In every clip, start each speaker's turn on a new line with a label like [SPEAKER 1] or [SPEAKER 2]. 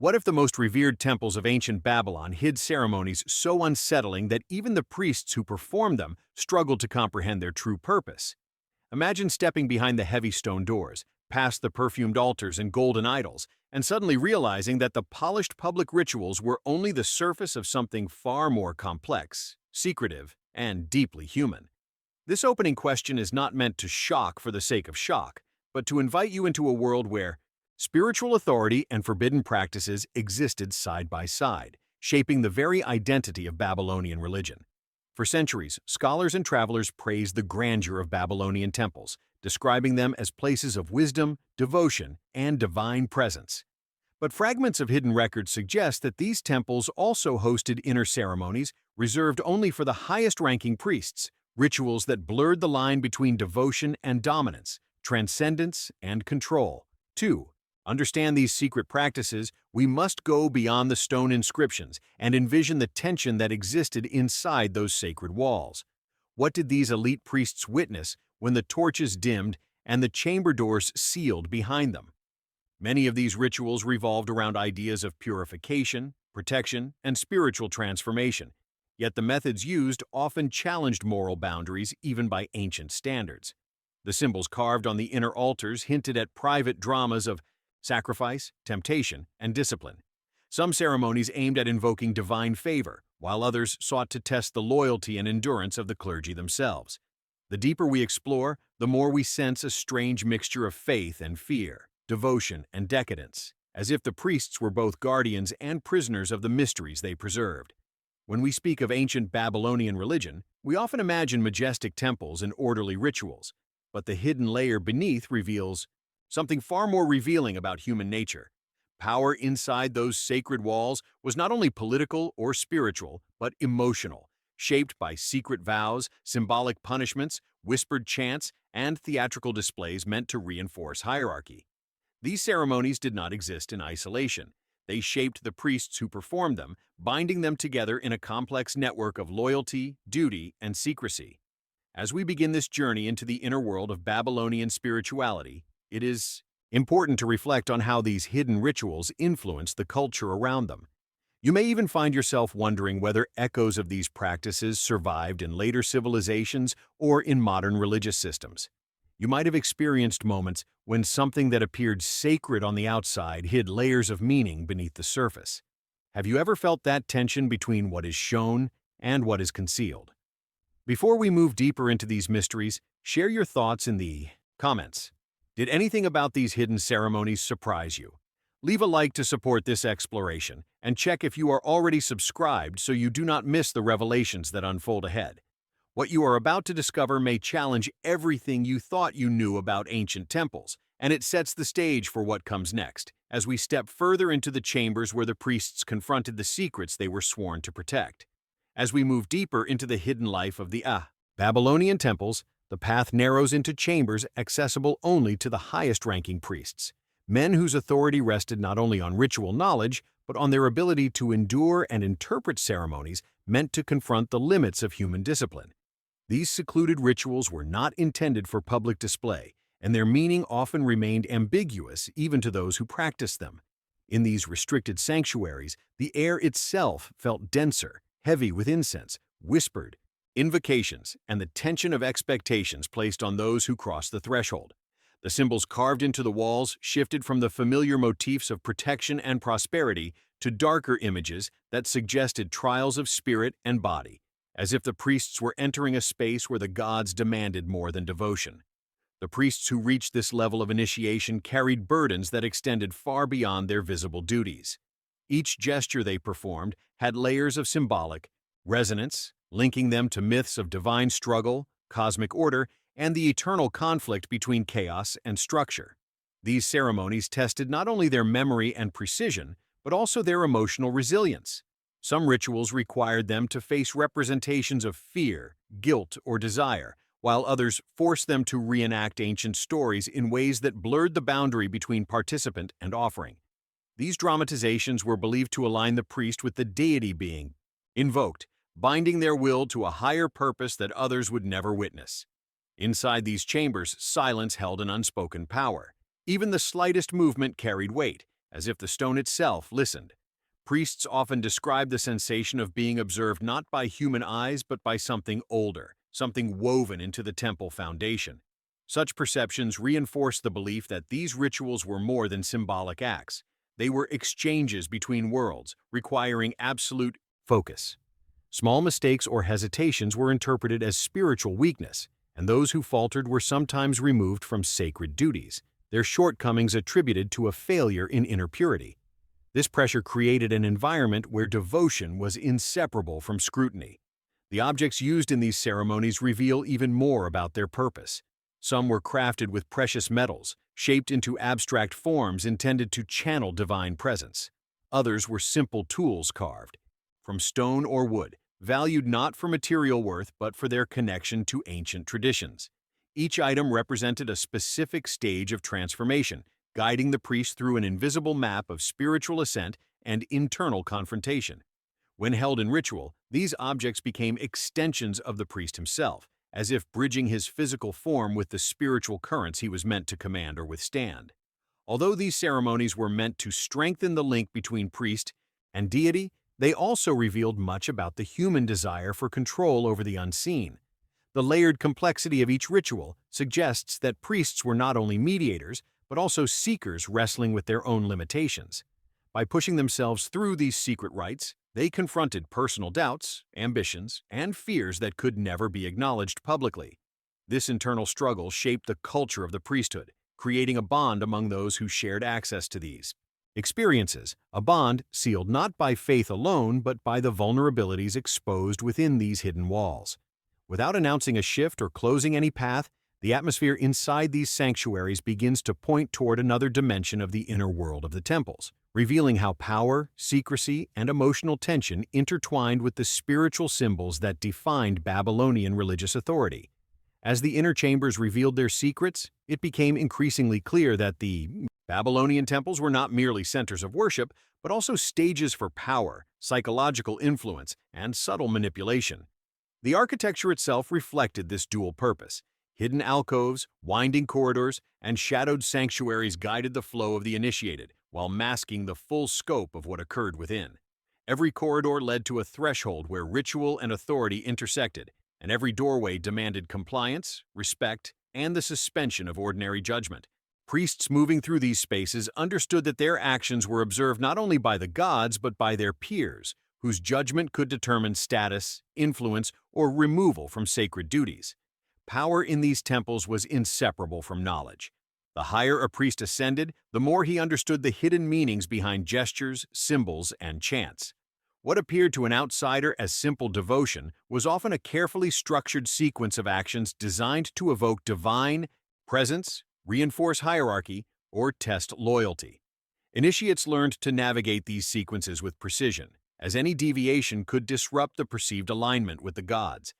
[SPEAKER 1] What if the most revered temples of ancient Babylon hid ceremonies so unsettling that even the priests who performed them struggled to comprehend their true purpose? Imagine stepping behind the heavy stone doors, past the perfumed altars and golden idols, and suddenly realizing that the polished public rituals were only the surface of something far more complex, secretive, and deeply human. This opening question is not meant to shock for the sake of shock, but to invite you into a world where spiritual authority and forbidden practices existed side by side, shaping the very identity of Babylonian religion. For centuries, scholars and travelers praised the grandeur of Babylonian temples, describing them as places of wisdom, devotion, and divine presence. But fragments of hidden records suggest that these temples also hosted inner ceremonies reserved only for the highest-ranking priests, rituals that blurred the line between devotion and dominance, transcendence and control. 2. Understand these secret practices, we must go beyond the stone inscriptions and envision the tension that existed inside those sacred walls. What did these elite priests witness when the torches dimmed and the chamber doors sealed behind them? Many of these rituals revolved around ideas of purification, protection, and spiritual transformation, yet the methods used often challenged moral boundaries even by ancient standards. The symbols carved on the inner altars hinted at private dramas of sacrifice, temptation, and discipline. Some ceremonies aimed at invoking divine favor, while others sought to test the loyalty and endurance of the clergy themselves. The deeper we explore, the more we sense a strange mixture of faith and fear, devotion and decadence, as if the priests were both guardians and prisoners of the mysteries they preserved. When we speak of ancient Babylonian religion, we often imagine majestic temples and orderly rituals, but the hidden layer beneath reveals something far more revealing about human nature. Power inside those sacred walls was not only political or spiritual, but emotional, shaped by secret vows, symbolic punishments, whispered chants, and theatrical displays meant to reinforce hierarchy. These ceremonies did not exist in isolation. They shaped the priests who performed them, binding them together in a complex network of loyalty, duty, and secrecy. As we begin this journey into the inner world of Babylonian spirituality, it is important to reflect on how these hidden rituals influence the culture around them. You may even find yourself wondering whether echoes of these practices survived in later civilizations or in modern religious systems. You might have experienced moments when something that appeared sacred on the outside hid layers of meaning beneath the surface. Have you ever felt that tension between what is shown and what is concealed? Before we move deeper into these mysteries, share your thoughts in the comments. Did anything about these hidden ceremonies surprise you? Leave a like to support this exploration, and check if you are already subscribed so you do not miss the revelations that unfold ahead. What you are about to discover may challenge everything you thought you knew about ancient temples, and it sets the stage for what comes next, as we step further into the chambers where the priests confronted the secrets they were sworn to protect. As we move deeper into the hidden life of the Babylonian temples, the path narrows into chambers accessible only to the highest-ranking priests, men whose authority rested not only on ritual knowledge, but on their ability to endure and interpret ceremonies meant to confront the limits of human discipline. These secluded rituals were not intended for public display, and their meaning often remained ambiguous even to those who practiced them. In these restricted sanctuaries, the air itself felt denser, heavy with incense, whispered invocations, and the tension of expectations placed on those who crossed the threshold. The symbols carved into the walls shifted from the familiar motifs of protection and prosperity to darker images that suggested trials of spirit and body, as if the priests were entering a space where the gods demanded more than devotion. The priests who reached this level of initiation carried burdens that extended far beyond their visible duties. Each gesture they performed had layers of symbolic resonance, linking them to myths of divine struggle, cosmic order, and the eternal conflict between chaos and structure. These ceremonies tested not only their memory and precision, but also their emotional resilience. Some rituals required them to face representations of fear, guilt, or desire, while others forced them to reenact ancient stories in ways that blurred the boundary between participant and offering. These dramatizations were believed to align the priest with the deity being invoked, binding their will to a higher purpose that others would never witness. Inside these chambers, silence held an unspoken power. Even the slightest movement carried weight, as if the stone itself listened. Priests often describe the sensation of being observed not by human eyes but by something older, something woven into the temple foundation. Such perceptions reinforce the belief that these rituals were more than symbolic acts. They were exchanges between worlds, requiring absolute focus. Small mistakes or hesitations were interpreted as spiritual weakness, and those who faltered were sometimes removed from sacred duties, their shortcomings attributed to a failure in inner purity. This pressure created an environment where devotion was inseparable from scrutiny. The objects used in these ceremonies reveal even more about their purpose. Some were crafted with precious metals, shaped into abstract forms intended to channel divine presence. Others were simple tools carved from stone or wood, valued not for material worth but for their connection to ancient traditions. Each item represented a specific stage of transformation, guiding the priest through an invisible map of spiritual ascent and internal confrontation. When held in ritual, these objects became extensions of the priest himself, as if bridging his physical form with the spiritual currents he was meant to command or withstand. Although these ceremonies were meant to strengthen the link between priest and deity, they also revealed much about the human desire for control over the unseen. The layered complexity of each ritual suggests that priests were not only mediators, but also seekers wrestling with their own limitations. By pushing themselves through these secret rites, they confronted personal doubts, ambitions, and fears that could never be acknowledged publicly. This internal struggle shaped the culture of the priesthood, creating a bond among those who shared access to these experiences, a bond sealed not by faith alone but by the vulnerabilities exposed within these hidden walls. Without announcing a shift or closing any path, the atmosphere inside these sanctuaries begins to point toward another dimension of the inner world of the temples, revealing how power, secrecy, and emotional tension intertwined with the spiritual symbols that defined Babylonian religious authority. As the inner chambers revealed their secrets, it became increasingly clear that the Babylonian temples were not merely centers of worship, but also stages for power, psychological influence, and subtle manipulation. The architecture itself reflected this dual purpose. Hidden alcoves, winding corridors, and shadowed sanctuaries guided the flow of the initiated, while masking the full scope of what occurred within. Every corridor led to a threshold where ritual and authority intersected, and every doorway demanded compliance, respect, and the suspension of ordinary judgment. Priests moving through these spaces understood that their actions were observed not only by the gods but by their peers, whose judgment could determine status, influence, or removal from sacred duties. Power in these temples was inseparable from knowledge. The higher a priest ascended, the more he understood the hidden meanings behind gestures, symbols, and chants. What appeared to an outsider as simple devotion was often a carefully structured sequence of actions designed to evoke divine presence, reinforce hierarchy, or test loyalty. Initiates learned to navigate these sequences with precision, as any deviation could disrupt the perceived alignment with the gods.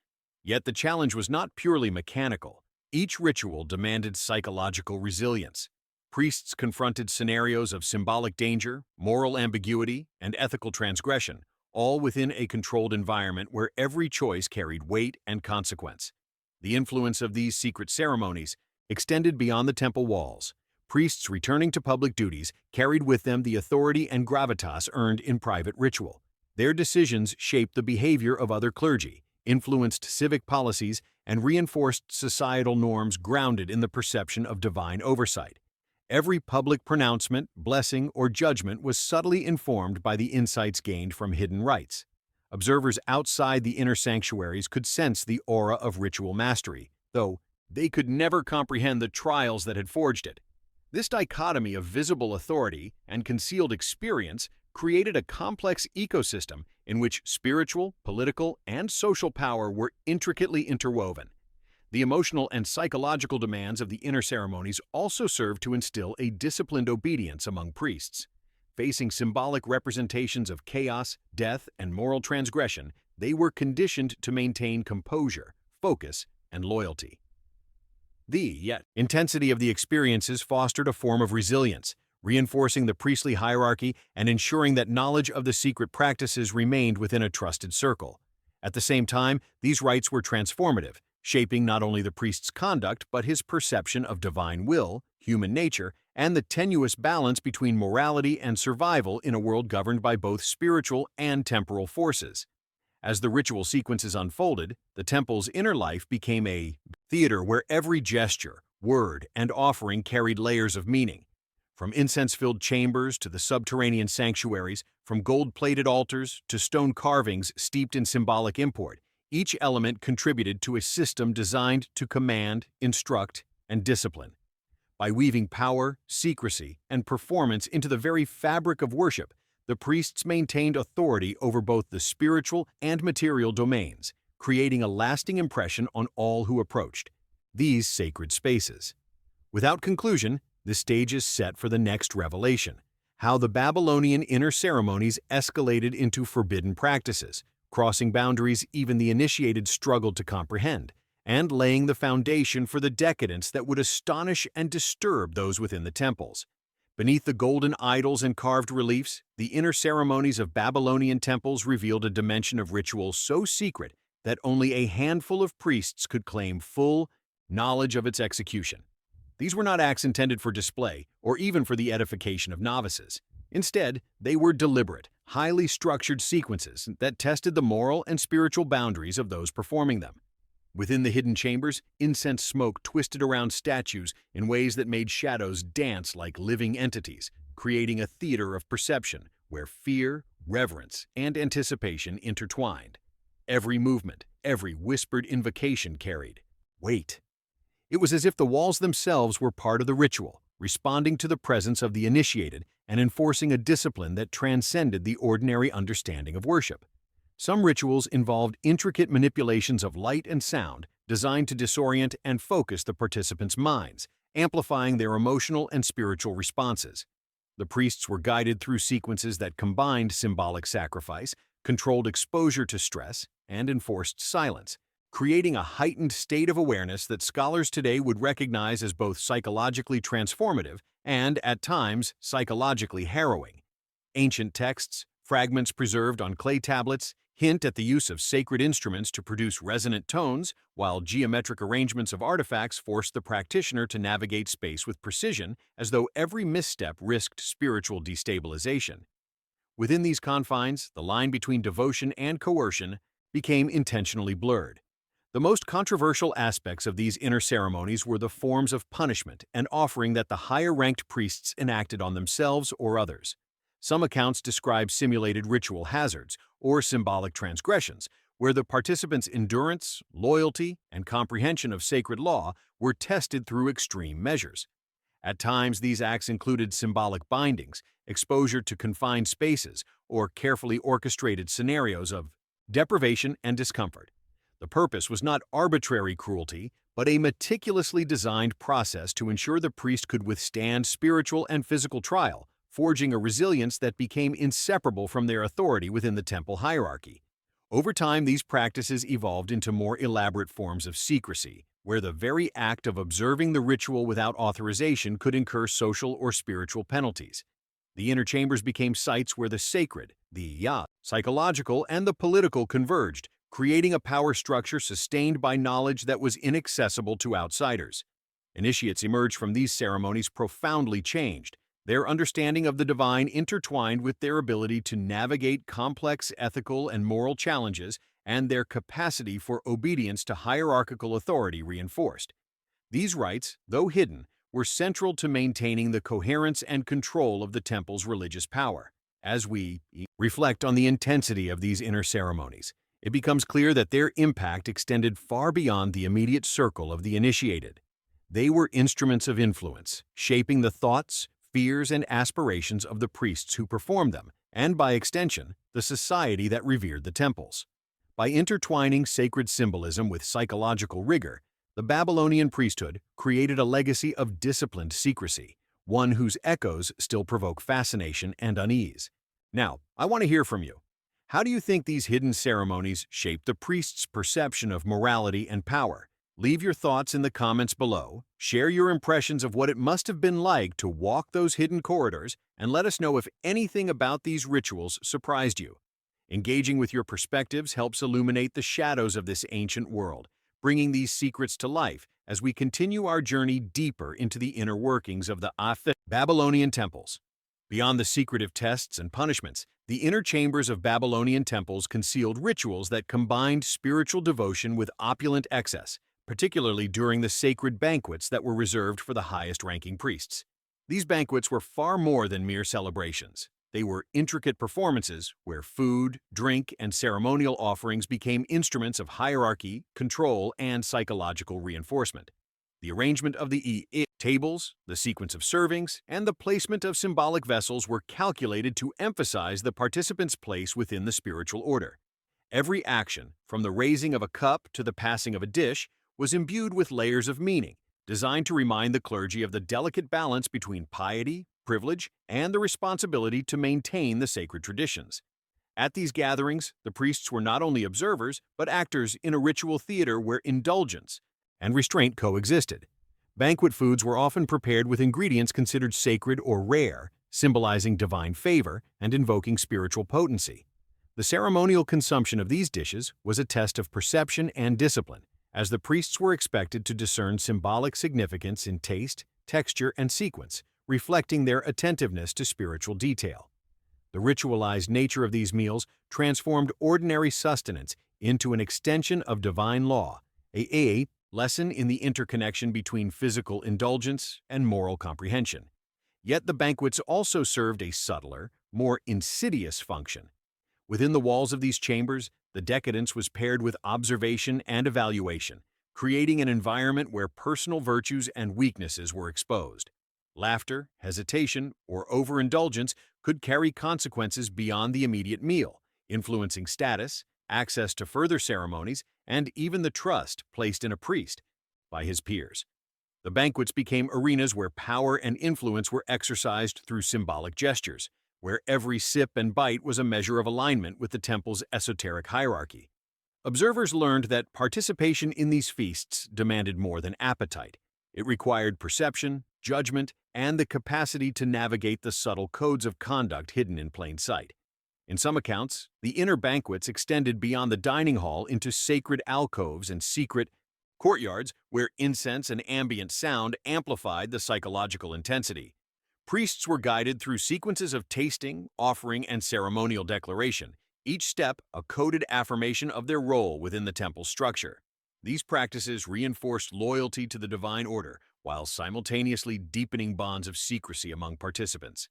[SPEAKER 1] Yet the challenge was not purely mechanical. Each ritual demanded psychological resilience. Priests confronted scenarios of symbolic danger, moral ambiguity, and ethical transgression, all within a controlled environment where every choice carried weight and consequence. The influence of these secret ceremonies extended beyond the temple walls. Priests returning to public duties carried with them the authority and gravitas earned in private ritual. Their decisions shaped the behavior of other clergy, influenced civic policies, and reinforced societal norms grounded in the perception of divine oversight. Every public pronouncement, blessing, or judgment was subtly informed by the insights gained from hidden rites. Observers outside the inner sanctuaries could sense the aura of ritual mastery, though they could never comprehend the trials that had forged it. This dichotomy of visible authority and concealed experience created a complex ecosystem in which spiritual, political, and social power were intricately interwoven. The emotional and psychological demands of the inner ceremonies also served to instill a disciplined obedience among priests. Facing symbolic representations of chaos, death, and moral transgression, they were conditioned to maintain composure, focus, and loyalty. The intensity of the experiences fostered a form of resilience, reinforcing the priestly hierarchy and ensuring that knowledge of the secret practices remained within a trusted circle. At the same time, these rites were transformative, shaping not only the priest's conduct but his perception of divine will, human nature, and the tenuous balance between morality and survival in a world governed by both spiritual and temporal forces. As the ritual sequences unfolded, the temple's inner life became a theater where every gesture, word, and offering carried layers of meaning. From incense-filled chambers to the subterranean sanctuaries, from gold-plated altars to stone carvings steeped in symbolic import, each element contributed to a system designed to command, instruct, and discipline. By weaving power, secrecy, and performance into the very fabric of worship, the priests maintained authority over both the spiritual and material domains, creating a lasting impression on all who approached these sacred spaces. Without conclusion, the stage is set for the next revelation: how the Babylonian inner ceremonies escalated into forbidden practices, crossing boundaries even the initiated struggled to comprehend, and laying the foundation for the decadence that would astonish and disturb those within the temples. Beneath the golden idols and carved reliefs, the inner ceremonies of Babylonian temples revealed a dimension of ritual so secret that only a handful of priests could claim full knowledge of its execution. These were not acts intended for display or even for the edification of novices. Instead, they were deliberate, highly structured sequences that tested the moral and spiritual boundaries of those performing them. Within the hidden chambers, incense smoke twisted around statues in ways that made shadows dance like living entities, creating a theater of perception where fear, reverence, and anticipation intertwined. Every movement, every whispered invocation carried weight. It was as if the walls themselves were part of the ritual, responding to the presence of the initiated and enforcing a discipline that transcended the ordinary understanding of worship. Some rituals involved intricate manipulations of light and sound designed to disorient and focus the participants' minds, amplifying their emotional and spiritual responses. The priests were guided through sequences that combined symbolic sacrifice, controlled exposure to stress, and enforced silence, creating a heightened state of awareness that scholars today would recognize as both psychologically transformative and, at times, psychologically harrowing. Ancient texts, fragments preserved on clay tablets, hint at the use of sacred instruments to produce resonant tones, while geometric arrangements of artifacts forced the practitioner to navigate space with precision, as though every misstep risked spiritual destabilization. Within these confines, the line between devotion and coercion became intentionally blurred. The most controversial aspects of these inner ceremonies were the forms of punishment and offering that the higher-ranked priests enacted on themselves or others. Some accounts describe simulated ritual hazards or symbolic transgressions, where the participants' endurance, loyalty, and comprehension of sacred law were tested through extreme measures. At times, these acts included symbolic bindings, exposure to confined spaces, or carefully orchestrated scenarios of deprivation and discomfort. The purpose was not arbitrary cruelty, but a meticulously designed process to ensure the priest could withstand spiritual and physical trial, forging a resilience that became inseparable from their authority within the temple hierarchy. Over time, these practices evolved into more elaborate forms of secrecy, where the very act of observing the ritual without authorization could incur social or spiritual penalties. The inner chambers became sites where the sacred, the psychological, and the political converged, creating a power structure sustained by knowledge that was inaccessible to outsiders. Initiates emerged from these ceremonies profoundly changed, their understanding of the divine intertwined with their ability to navigate complex ethical and moral challenges, and their capacity for obedience to hierarchical authority reinforced. These rites, though hidden, were central to maintaining the coherence and control of the temple's religious power. As we reflect on the intensity of these inner ceremonies, it becomes clear that their impact extended far beyond the immediate circle of the initiated. They were instruments of influence, shaping the thoughts, fears, and aspirations of the priests who performed them, and by extension, the society that revered the temples. By intertwining sacred symbolism with psychological rigor, the Babylonian priesthood created a legacy of disciplined secrecy, one whose echoes still provoke fascination and unease. Now, I want to hear from you. How do you think these hidden ceremonies shaped the priest's perception of morality and power? Leave your thoughts in the comments below, share your impressions of what it must have been like to walk those hidden corridors, and let us know if anything about these rituals surprised you. Engaging with your perspectives helps illuminate the shadows of this ancient world, bringing these secrets to life as we continue our journey deeper into the inner workings of the Babylonian temples. Beyond the secretive tests and punishments, the inner chambers of Babylonian temples concealed rituals that combined spiritual devotion with opulent excess, particularly during the sacred banquets that were reserved for the highest-ranking priests. These banquets were far more than mere celebrations. They were intricate performances where food, drink, and ceremonial offerings became instruments of hierarchy, control, and psychological reinforcement. The arrangement of the tables, the sequence of servings, and the placement of symbolic vessels were calculated to emphasize the participants' place within the spiritual order. Every action, from the raising of a cup to the passing of a dish, was imbued with layers of meaning, designed to remind the clergy of the delicate balance between piety, privilege, and the responsibility to maintain the sacred traditions. At these gatherings, the priests were not only observers, but actors in a ritual theater where indulgence and restraint coexisted. Banquet foods were often prepared with ingredients considered sacred or rare, symbolizing divine favor and invoking spiritual potency. The ceremonial consumption of these dishes was a test of perception and discipline, as the priests were expected to discern symbolic significance in taste, texture, and sequence, reflecting their attentiveness to spiritual detail. The ritualized nature of these meals transformed ordinary sustenance into an extension of divine law, a lesson in the interconnection between physical indulgence and moral comprehension. Yet the banquets also served a subtler, more insidious function. Within the walls of these chambers, the decadence was paired with observation and evaluation, creating an environment where personal virtues and weaknesses were exposed. Laughter, hesitation, or overindulgence could carry consequences beyond the immediate meal, influencing status, access to further ceremonies, and even the trust placed in a priest by his peers. The banquets became arenas where power and influence were exercised through symbolic gestures, where every sip and bite was a measure of alignment with the temple's esoteric hierarchy. Observers learned that participation in these feasts demanded more than appetite. It required perception, judgment, and the capacity to navigate the subtle codes of conduct hidden in plain sight. In some accounts, the inner banquets extended beyond the dining hall into sacred alcoves and secret courtyards where incense and ambient sound amplified the psychological intensity. Priests were guided through sequences of tasting, offering, and ceremonial declaration, each step a coded affirmation of their role within the temple structure. These practices reinforced loyalty to the divine order while simultaneously deepening bonds of secrecy among participants.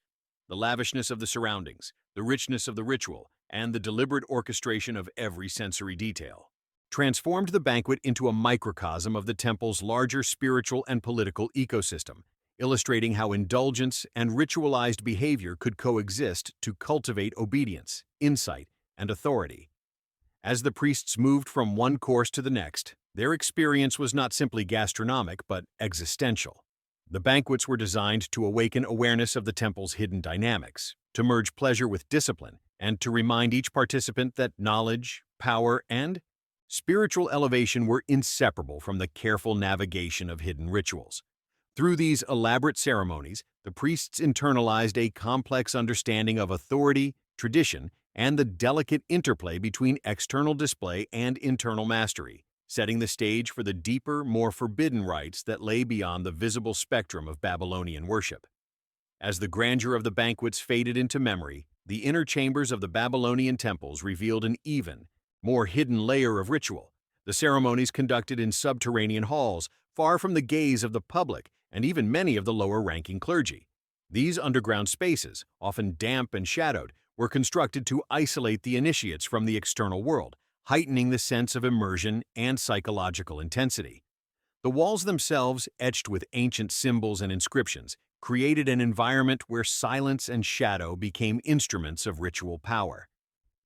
[SPEAKER 1] The lavishness of the surroundings, the richness of the ritual, and the deliberate orchestration of every sensory detail transformed the banquet into a microcosm of the temple's larger spiritual and political ecosystem, illustrating how indulgence and ritualized behavior could coexist to cultivate obedience, insight, and authority. As the priests moved from one course to the next, their experience was not simply gastronomic but existential. The banquets were designed to awaken awareness of the temple's hidden dynamics, to merge pleasure with discipline, and to remind each participant that knowledge, power, and spiritual elevation were inseparable from the careful navigation of hidden rituals. Through these elaborate ceremonies, the priests internalized a complex understanding of authority, tradition, and the delicate interplay between external display and internal mastery, setting the stage for the deeper, more forbidden rites that lay beyond the visible spectrum of Babylonian worship. As the grandeur of the banquets faded into memory, the inner chambers of the Babylonian temples revealed an even, more hidden layer of ritual. The ceremonies conducted in subterranean halls, far from the gaze of the public and even many of the lower-ranking clergy. These underground spaces, often damp and shadowed, were constructed to isolate the initiates from the external world, heightening the sense of immersion and psychological intensity. The walls themselves, etched with ancient symbols and inscriptions, created an environment where silence and shadow became instruments of ritual power.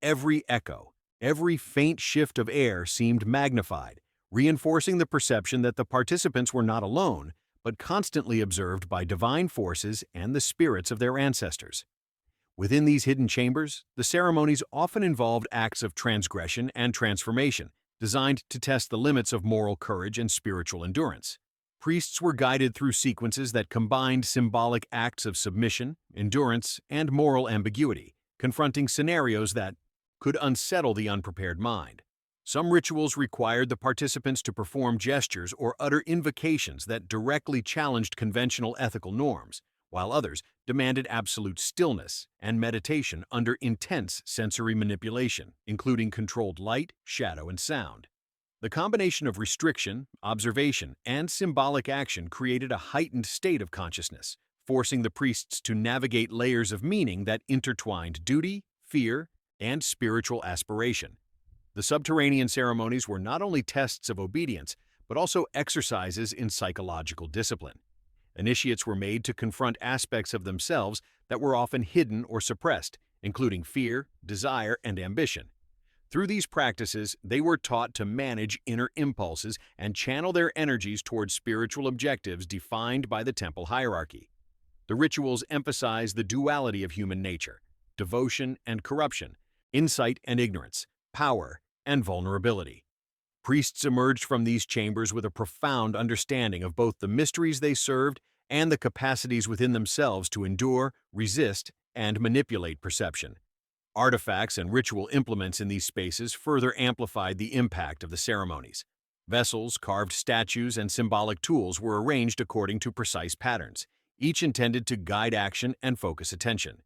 [SPEAKER 1] Every echo, every faint shift of air seemed magnified, reinforcing the perception that the participants were not alone, but constantly observed by divine forces and the spirits of their ancestors. Within these hidden chambers, the ceremonies often involved acts of transgression and transformation, designed to test the limits of moral courage and spiritual endurance. Priests were guided through sequences that combined symbolic acts of submission, endurance, and moral ambiguity, confronting scenarios that could unsettle the unprepared mind. Some rituals required the participants to perform gestures or utter invocations that directly challenged conventional ethical norms, while others demanded absolute stillness and meditation under intense sensory manipulation, including controlled light, shadow, and sound. The combination of restriction, observation, and symbolic action created a heightened state of consciousness, forcing the priests to navigate layers of meaning that intertwined duty, fear, and spiritual aspiration. The subterranean ceremonies were not only tests of obedience, but also exercises in psychological discipline. Initiates were made to confront aspects of themselves that were often hidden or suppressed, including fear, desire, and ambition. Through these practices, they were taught to manage inner impulses and channel their energies towards spiritual objectives defined by the temple hierarchy. The rituals emphasize the duality of human nature: devotion and corruption, insight and ignorance, power and vulnerability. Priests emerged from these chambers with a profound understanding of both the mysteries they served and the capacities within themselves to endure, resist, and manipulate perception. Artifacts and ritual implements in these spaces further amplified the impact of the ceremonies. Vessels, carved statues, and symbolic tools were arranged according to precise patterns, each intended to guide action and focus attention.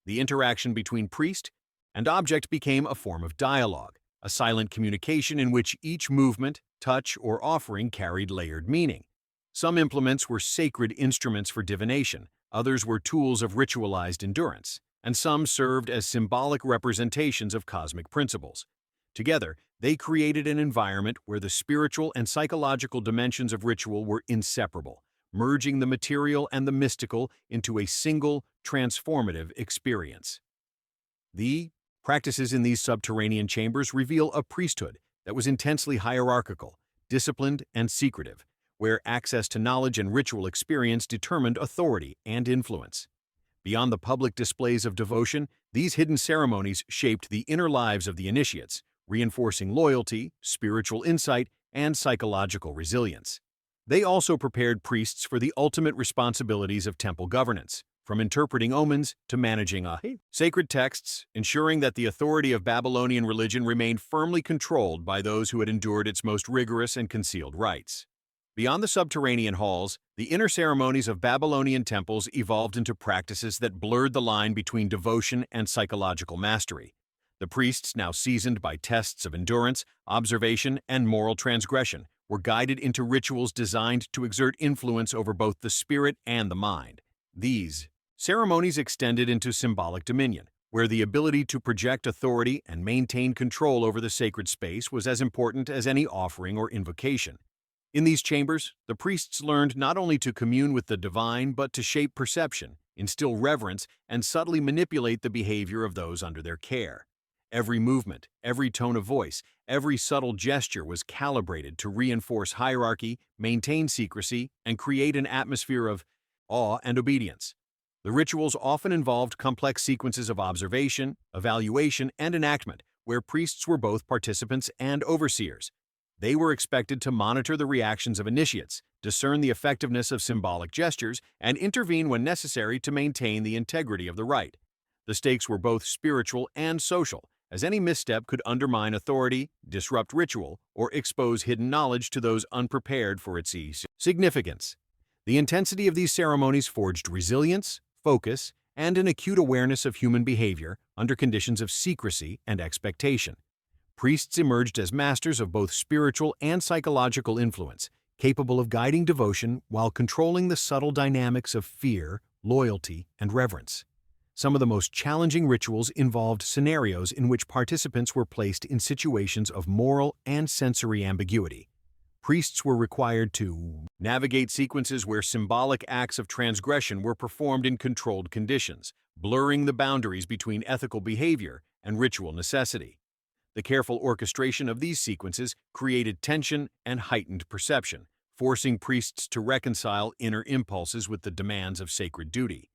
[SPEAKER 1] The interaction between priest and object became a form of dialogue, a silent communication in which each movement, touch, or offering carried layered meaning. Some implements were sacred instruments for divination, others were tools of ritualized endurance, and some served as symbolic representations of cosmic principles. Together, they created an environment where the spiritual and psychological dimensions of ritual were inseparable, merging the material and the mystical into a single, transformative experience. The practices in these subterranean chambers reveal a priesthood that was intensely hierarchical, disciplined, and secretive, where access to knowledge and ritual experience determined authority and influence. Beyond the public displays of devotion, these hidden ceremonies shaped the inner lives of the initiates, reinforcing loyalty, spiritual insight, and psychological resilience. They also prepared priests for the ultimate responsibilities of temple governance, from interpreting omens to managing sacred texts, ensuring that the authority of Babylonian religion remained firmly controlled by those who had endured its most rigorous and concealed rites. Beyond the subterranean halls, the inner ceremonies of Babylonian temples evolved into practices that blurred the line between devotion and psychological mastery. The priests, now seasoned by tests of endurance, observation, and moral transgression, were guided into rituals designed to exert influence over both the spirit and the mind. These ceremonies extended into symbolic dominion, where the ability to project authority and maintain control over the sacred space was as important as any offering or invocation. In these chambers, the priests learned not only to commune with the divine but to shape perception, instill reverence, and subtly manipulate the behavior of those under their care. Every movement, every tone of voice, every subtle gesture was calibrated to reinforce hierarchy, maintain secrecy, and create an atmosphere of awe and obedience. The rituals often involved complex sequences of observation, evaluation, and enactment, where priests were both participants and overseers. They were expected to monitor the reactions of initiates, discern the effectiveness of symbolic gestures, and intervene when necessary to maintain the integrity of the rite. The stakes were both spiritual and social, as any misstep could undermine authority, disrupt ritual, or expose hidden knowledge to those unprepared for its significance. The intensity of these ceremonies forged resilience, focus, and an acute awareness of human behavior under conditions of secrecy and expectation. Priests emerged as masters of both spiritual and psychological influence, capable of guiding devotion while controlling the subtle dynamics of fear, loyalty, and reverence. Some of the most challenging rituals involved scenarios in which participants were placed in situations of moral and sensory ambiguity. Priests were required to navigate sequences where symbolic acts of transgression were performed in controlled conditions, blurring the boundaries between ethical behavior and ritual necessity. The careful orchestration of these sequences created tension and heightened perception, forcing priests to reconcile inner impulses with the demands of sacred duty.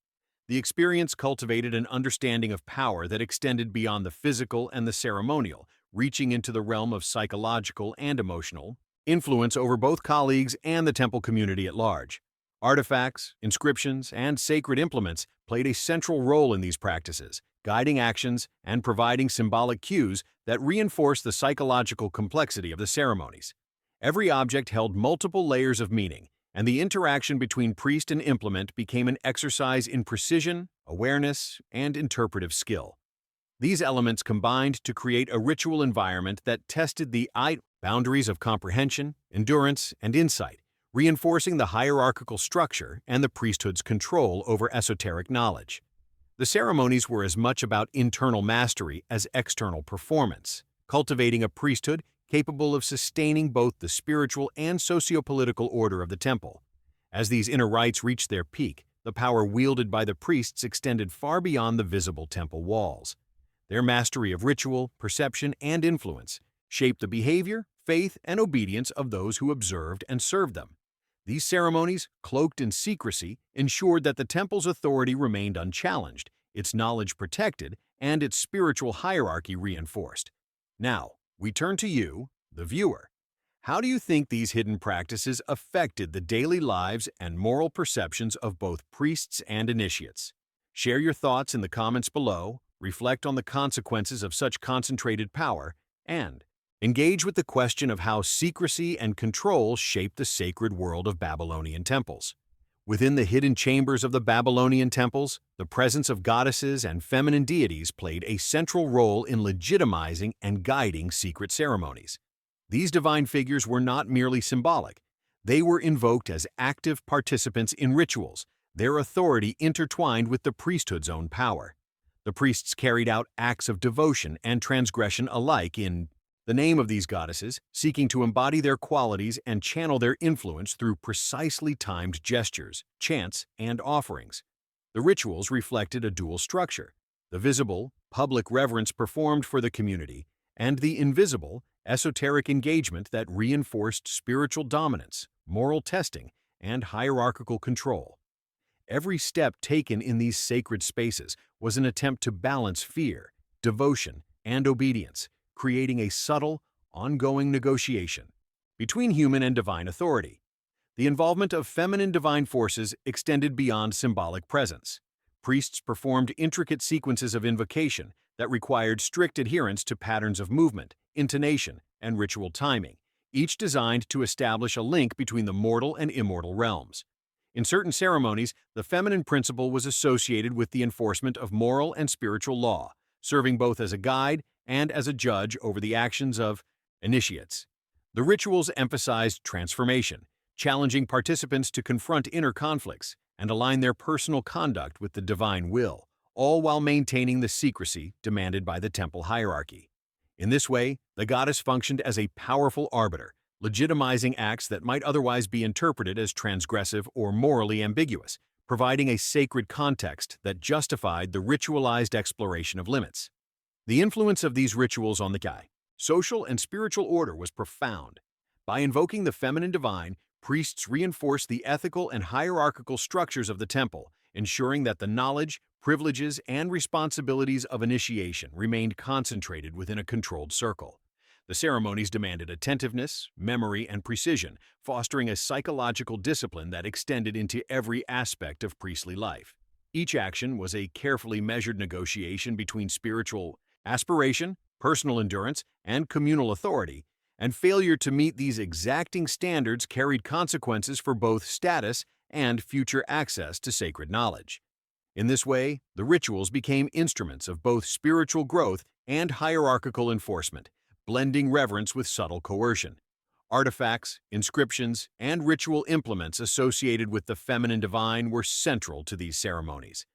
[SPEAKER 1] The experience cultivated an understanding of power that extended beyond the physical and the ceremonial, reaching into the realm of psychological and emotional influence over both colleagues and the temple community at large. Artifacts, inscriptions, and sacred implements played a central role in these practices, guiding actions and providing symbolic cues that reinforce the psychological complexity of the ceremonies. Every object held multiple layers of meaning, and the interaction between priest and implement became an exercise in precision, awareness, and interpretive skill. These elements combined to create a ritual environment that tested the boundaries of comprehension, endurance, and insight, reinforcing the hierarchical structure and the priesthood's control over esoteric knowledge. The ceremonies were as much about internal mastery as external performance, cultivating a priesthood capable of sustaining both the spiritual and socio-political order of the temple. As these inner rites reached their peak, the power wielded by the priests extended far beyond the visible temple walls. Their mastery of ritual, perception, and influence shaped the behavior, faith, and obedience of those who observed and served them. These ceremonies, cloaked in secrecy, ensured that the temple's authority remained unchallenged, its knowledge protected, and its spiritual hierarchy reinforced. Now, we turn to you, the viewer. How do you think these hidden practices affected the daily lives and moral perceptions of both priests and initiates? Share your thoughts in the comments below, reflect on the consequences of such concentrated power, and engage with the question of how secrecy and control shaped the sacred world of Babylonian temples. Within the hidden chambers of the Babylonian temples, the presence of goddesses and feminine deities played a central role in legitimizing and guiding secret ceremonies. These divine figures were not merely symbolic. They were invoked as active participants in rituals, their authority intertwined with the priesthood's own power. The priests carried out acts of devotion and transgression alike in the name of these goddesses, seeking to embody their qualities and channel their influence through precisely timed gestures, chants, and offerings. The rituals reflected a dual structure: the visible, public reverence performed for the community, and the invisible, esoteric engagement that reinforced spiritual dominance, moral testing, and hierarchical control. Every step taken in these sacred spaces was an attempt to balance fear, devotion, and obedience, creating a subtle, ongoing negotiation between human and divine authority. The involvement of feminine divine forces extended beyond symbolic presence. Priests performed intricate sequences of invocation that required strict adherence to patterns of movement, intonation, and ritual timing, each designed to establish a link between the mortal and immortal realms. In certain ceremonies, the feminine principle was associated with the enforcement of moral and spiritual law, serving both as a guide and as a judge over the actions of initiates. The rituals emphasized transformation, challenging participants to confront inner conflicts and align their personal conduct with the divine will, all while maintaining the secrecy demanded by the temple hierarchy. In this way, the goddess functioned as a powerful arbiter, legitimizing acts that might otherwise be interpreted as transgressive or morally ambiguous, providing a sacred context that justified the ritualized exploration of limits. The influence of these rituals on the social and spiritual order was profound. By invoking the feminine divine, priests reinforced the ethical and hierarchical structures of the temple, ensuring that the knowledge, privileges, and responsibilities of initiation remained concentrated within a controlled circle. The ceremonies demanded attentiveness, memory, and precision, fostering a psychological discipline that extended into every aspect of priestly life. Each action was a carefully measured negotiation between spiritual aspiration, personal endurance, and communal authority, and failure to meet these exacting standards carried consequences for both status and future access to sacred knowledge. In this way, the rituals became instruments of both spiritual growth and hierarchical enforcement, blending reverence with subtle coercion. Artifacts, inscriptions, and ritual implements associated with the feminine divine were central to these ceremonies.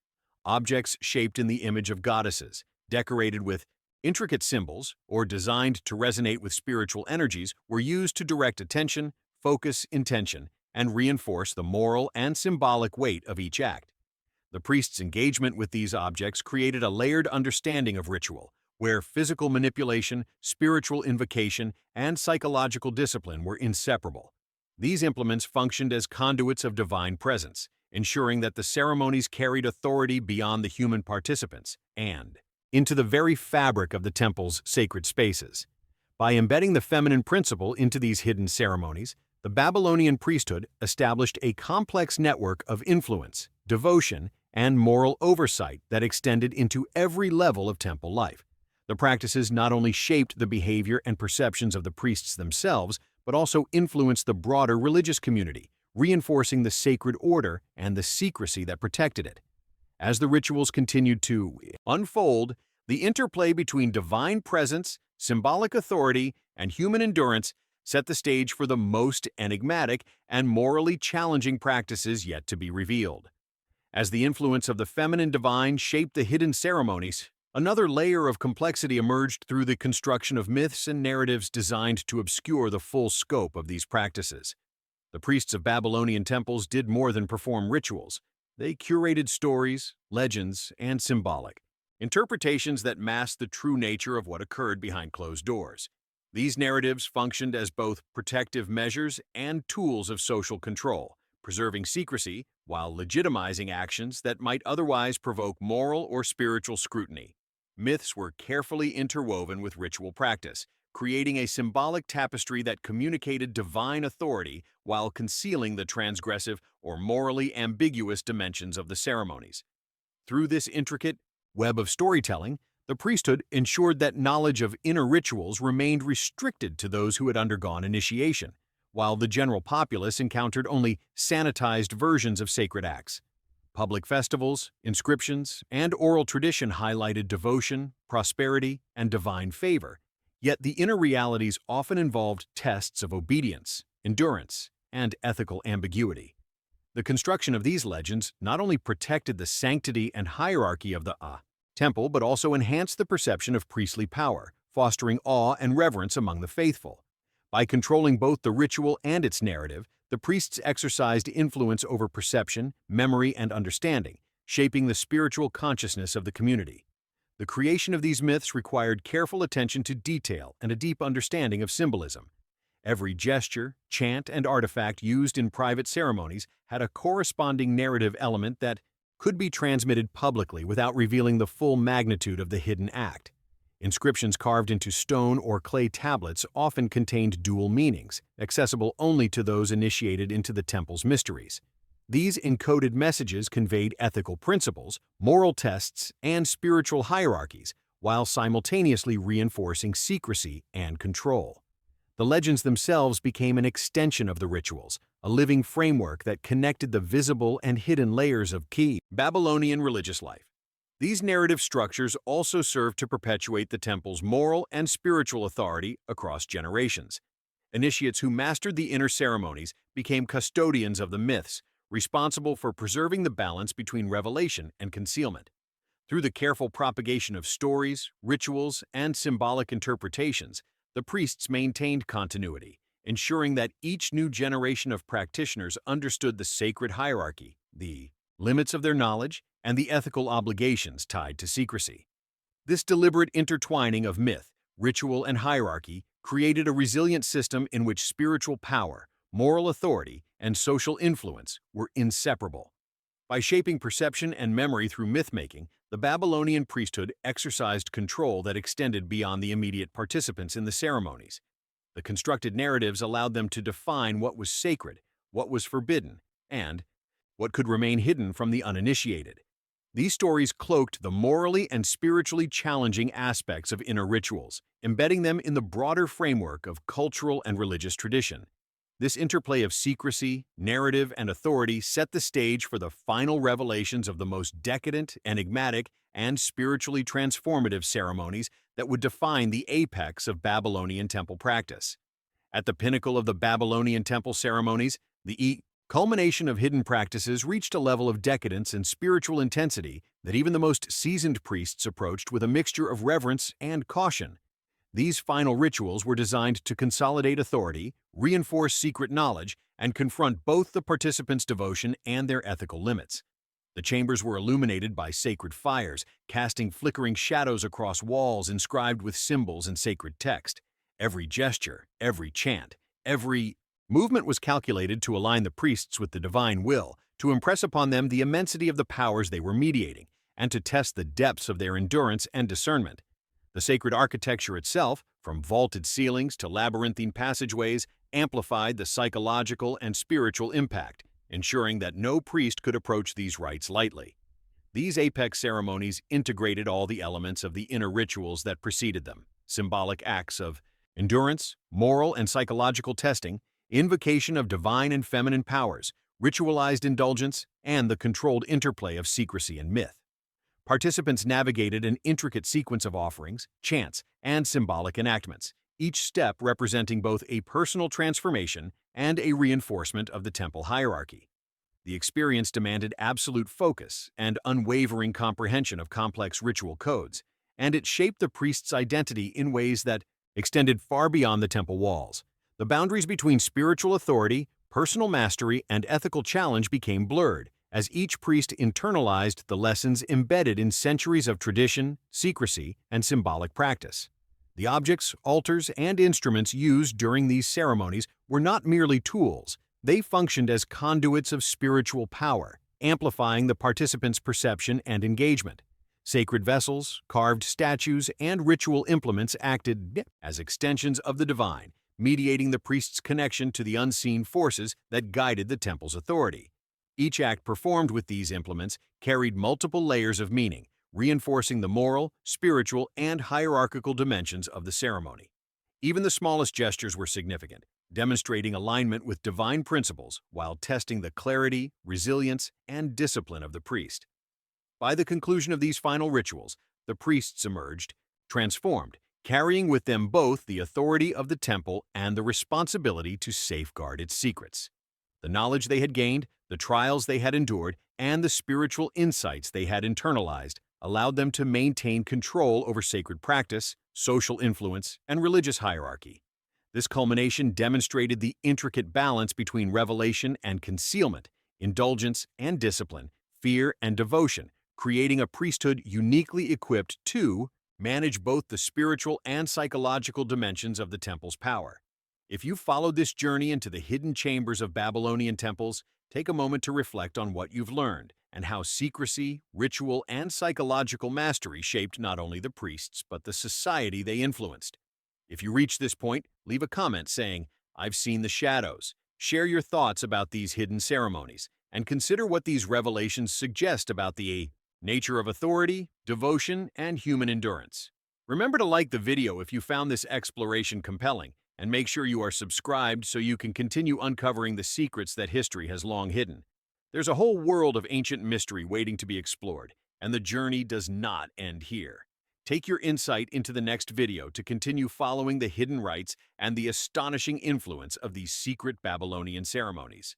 [SPEAKER 1] Objects shaped in the image of goddesses, decorated with intricate symbols or designed to resonate with spiritual energies, were used to direct attention, focus intention, and reinforce the moral and symbolic weight of each act. The priest's engagement with these objects created a layered understanding of ritual, where physical manipulation, spiritual invocation, and psychological discipline were inseparable. These implements functioned as conduits of divine presence, ensuring that the ceremonies carried authority beyond the human participants and into the very fabric of the temple's sacred spaces. By embedding the feminine principle into these hidden ceremonies, the Babylonian priesthood established a complex network of influence, devotion, and moral oversight that extended into every level of temple life. The practices not only shaped the behavior and perceptions of the priests themselves, but also influenced the broader religious community, reinforcing the sacred order and the secrecy that protected it. As the rituals continued to unfold, the interplay between divine presence, symbolic authority, and human endurance set the stage for the most enigmatic and morally challenging practices yet to be revealed. As the influence of the feminine divine shaped the hidden ceremonies, another layer of complexity emerged through the construction of myths and narratives designed to obscure the full scope of these practices. The priests of Babylonian temples did more than perform rituals. They curated stories, legends, and symbolic interpretations that masked the true nature of what occurred behind closed doors. These narratives functioned as both protective measures and tools of social control, preserving secrecy while legitimizing actions that might otherwise provoke moral or spiritual scrutiny. Myths were carefully interwoven with ritual practice, creating a symbolic tapestry that communicated divine authority while concealing the transgressive or morally ambiguous dimensions of the ceremonies. Through this intricate web of storytelling, the priesthood ensured that knowledge of inner rituals remained restricted to those who had undergone initiation, while the general populace encountered only sanitized versions of sacred acts. Public festivals, inscriptions, and oral tradition highlighted devotion, prosperity, and divine favor, yet the inner realities often involved tests of obedience, endurance, and ethical ambiguity. The construction of these legends not only protected the sanctity and hierarchy of the temple, but also enhanced the perception of priestly power, fostering awe and reverence among the faithful. By controlling both the ritual and its narrative, the priests exercised influence over perception, memory, and understanding, shaping the spiritual consciousness of the community. The creation of these myths required careful attention to detail and a deep understanding of symbolism. Every gesture, chant, and artifact used in private ceremonies had a corresponding narrative element that could be transmitted publicly without revealing the full magnitude of the hidden act. Inscriptions carved into stone or clay tablets often contained dual meanings, accessible only to those initiated into the temple's mysteries. These encoded messages conveyed ethical principles, moral tests, and spiritual hierarchies, while simultaneously reinforcing secrecy and control. The legends themselves became an extension of the rituals, a living framework that connected the visible and hidden layers of key Babylonian religious life. These narrative structures also served to perpetuate the temple's moral and spiritual authority across generations. Initiates who mastered the inner ceremonies became custodians of the myths, responsible for preserving the balance between revelation and concealment. Through the careful propagation of stories, rituals, and symbolic interpretations, the priests maintained continuity, ensuring that each new generation of practitioners understood the sacred hierarchy, the limits of their knowledge, and the ethical obligations tied to secrecy. This deliberate intertwining of myth, ritual, and hierarchy created a resilient system in which spiritual power, moral authority, and social influence were inseparable. By shaping perception and memory through myth-making, the Babylonian priesthood exercised control that extended beyond the immediate participants in the ceremonies. The constructed narratives allowed them to define what was sacred, what was forbidden, and what could remain hidden from the uninitiated. These stories cloaked the morally and spiritually challenging aspects of inner rituals, embedding them in the broader framework of cultural and religious tradition. This interplay of secrecy, narrative, and authority set the stage for the final revelations of the most decadent, enigmatic, and spiritually transformative ceremonies that would define the apex of Babylonian temple practice. At the pinnacle of the Babylonian temple ceremonies, the culmination of hidden practices reached a level of decadence and spiritual intensity that even the most seasoned priests approached with a mixture of reverence and caution. These final rituals were designed to consolidate authority, reinforce secret knowledge, and confront both the participants' devotion and their ethical limits. The chambers were illuminated by sacred fires, casting flickering shadows across walls inscribed with symbols and sacred text. Every gesture, every chant, every movement was calculated to align the priests with the divine will, to impress upon them the immensity of the powers they were mediating, and to test the depths of their endurance and discernment. The sacred architecture itself, from vaulted ceilings to labyrinthine passageways, amplified the psychological and spiritual impact, ensuring that no priest could approach these rites lightly. These apex ceremonies integrated all the elements of the inner rituals that preceded them: symbolic acts of endurance, moral and psychological testing, invocation of divine and feminine powers, ritualized indulgence, and the controlled interplay of secrecy and myth. Participants navigated an intricate sequence of offerings, chants, and symbolic enactments, each step representing both a personal transformation and a reinforcement of the temple hierarchy. The experience demanded absolute focus and unwavering comprehension of complex ritual codes, and it shaped the priest's identity in ways that extended far beyond the temple walls. The boundaries between spiritual authority, personal mastery, and ethical challenge became blurred as each priest internalized the lessons embedded in centuries of tradition, secrecy, and symbolic practice. The objects, altars, and instruments used during these ceremonies were not merely tools. They functioned as conduits of spiritual power, amplifying the participants' perception and engagement. Sacred vessels, carved statues, and ritual implements acted as extensions of the divine, mediating the priest's connection to the unseen forces that guided the temple's authority. Each act performed with these implements carried multiple layers of meaning, reinforcing the moral, spiritual, and hierarchical dimensions of the ceremony. Even the smallest gestures were significant, demonstrating alignment with divine principles while testing the clarity, resilience, and discipline of the priest. By the conclusion of these final rituals, the priests emerged, transformed, carrying with them both the authority of the temple and the responsibility to safeguard its secrets. The knowledge they had gained, the trials they had endured, and the spiritual insights they had internalized allowed them to maintain control over sacred practice, social influence, and religious hierarchy. This culmination demonstrated the intricate balance between revelation and concealment, indulgence and discipline, fear and devotion, creating a priesthood uniquely equipped to manage both the spiritual and psychological dimensions of the temple's power. If you followed this journey into the hidden chambers of Babylonian temples, take a moment to reflect on what you've learned and how secrecy, ritual, and psychological mastery shaped not only the priests but the society they influenced. If you reach this point, leave a comment saying, "I've seen the shadows." Share your thoughts about these hidden ceremonies, and consider what these revelations suggest about the nature of authority, devotion, and human endurance. Remember to like the video if you found this exploration compelling, and make sure you are subscribed so you can continue uncovering the secrets that history has long hidden. There's a whole world of ancient mystery waiting to be explored, and the journey does not end here. Take your insight into the next video to continue following the hidden rites and the astonishing influence of these secret Babylonian ceremonies.